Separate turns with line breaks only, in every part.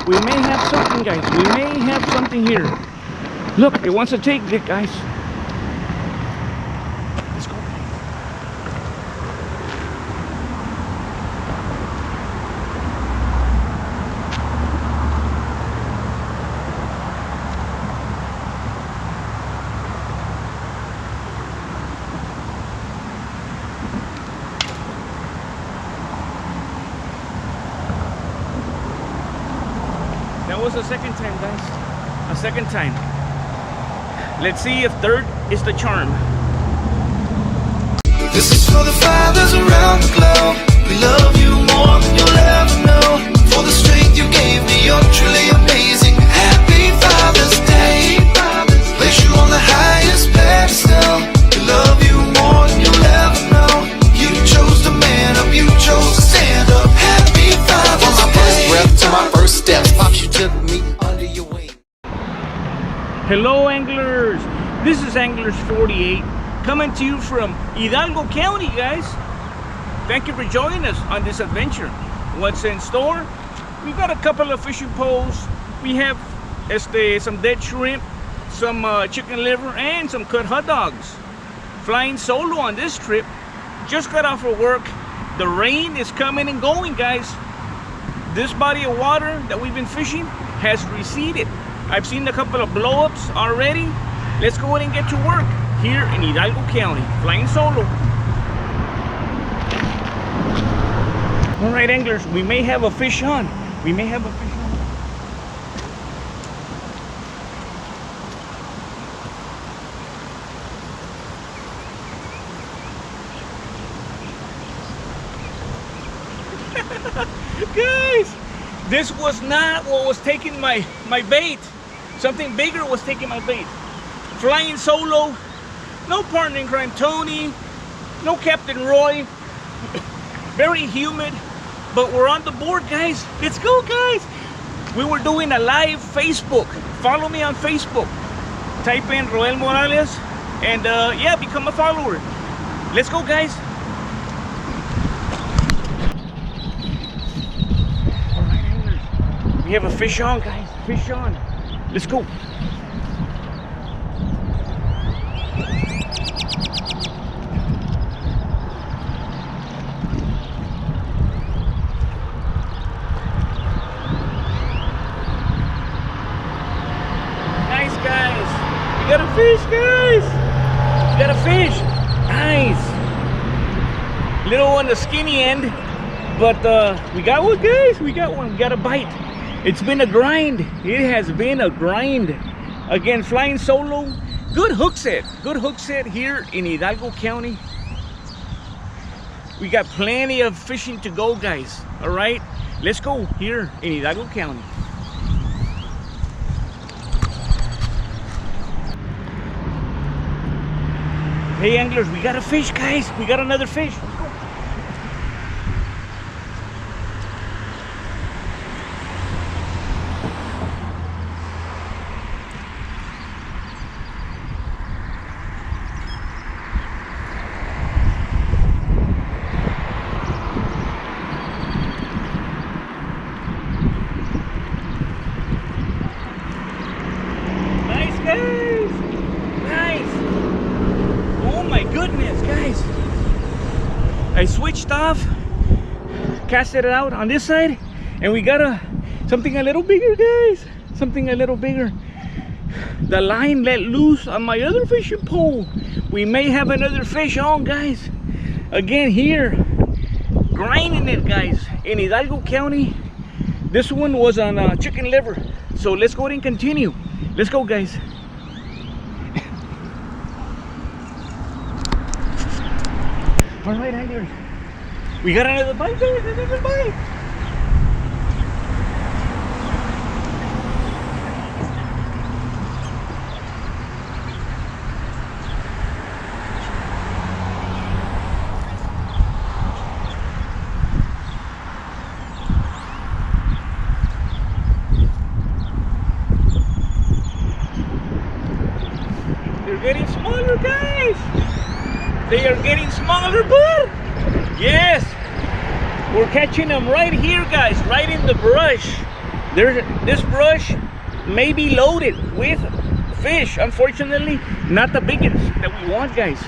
We may have something, guys. We may have something here. Look, it wants to take it, guys. Let's go. That was the second time, guys. A second time. Let's see if third is the charm.
This is for the fathers around the globe. We love you more than you'll ever know. For the strength you gave me, you're truly amazing. Happy Father's Day. Place you on the highest pedestal. We love you more than you'll ever know. You chose to man up, you chose to stand up. Happy Father's Day. From my first breath to my first steps, Pops, you took me under your wing.
Hello, anglers. This is Anglers 48 coming to you from Hidalgo County, guys. Thank you for joining us on this adventure. What's in store? We've got a couple of fishing poles. We have some dead shrimp, some chicken liver, and some cut hot dogs. Flying solo on this trip. Just got off of work. The rain is coming and going, guys. This body of water that we've been fishing has receded. I've seen a couple of blow-ups already. Let's go ahead and get to work here in Hidalgo County, flying solo. All right, anglers, we may have a fish on. We may have a fish on. Guys, this was not what was taking my bait. Something bigger was taking my bait. Flying solo, no partner in crime Tony, no Captain Roy. Very humid, but we're on the board, guys. Let's go, guys. We were doing a live Facebook. Follow me on Facebook. Type in Roel Morales and yeah, become a follower. Let's go, guys. All right, anglers. We have a fish on, guys. Fish on. Let's go. Nice, guys. We got a fish, guys. We got a fish. Nice. Little on the skinny end, but we got one, guys. We got one. We got a bite. It's been a grind. It has been a grind. Again, flying solo. Good hook set. Good hook set here in Hidalgo County. We got plenty of fishing to go, guys. All right, let's go here in Hidalgo County. Hey, anglers, we got a fish, guys. We got another fish. Let's go. Guys, nice. Oh my goodness, guys. I switched off, casted it out on this side, and we got something a little bigger, guys. Something a little bigger. The line let loose on my other fishing pole. We may have another fish on, guys. Again here, grinding it, guys, in Hidalgo County. This one was on chicken liver. So let's go ahead and continue. Let's go, guys. All right, anglers. We got another bite, guys. Another bite. They're getting smaller, guys. They are getting smaller, but yes, we're catching them right here, guys, right in the brush. This brush may be loaded with fish. Unfortunately, not the big ones that we want, guys.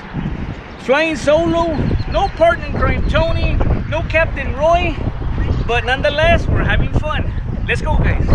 Flying solo, no partner in crime Tony, no Captain Roy, but nonetheless, we're having fun. Let's go, guys.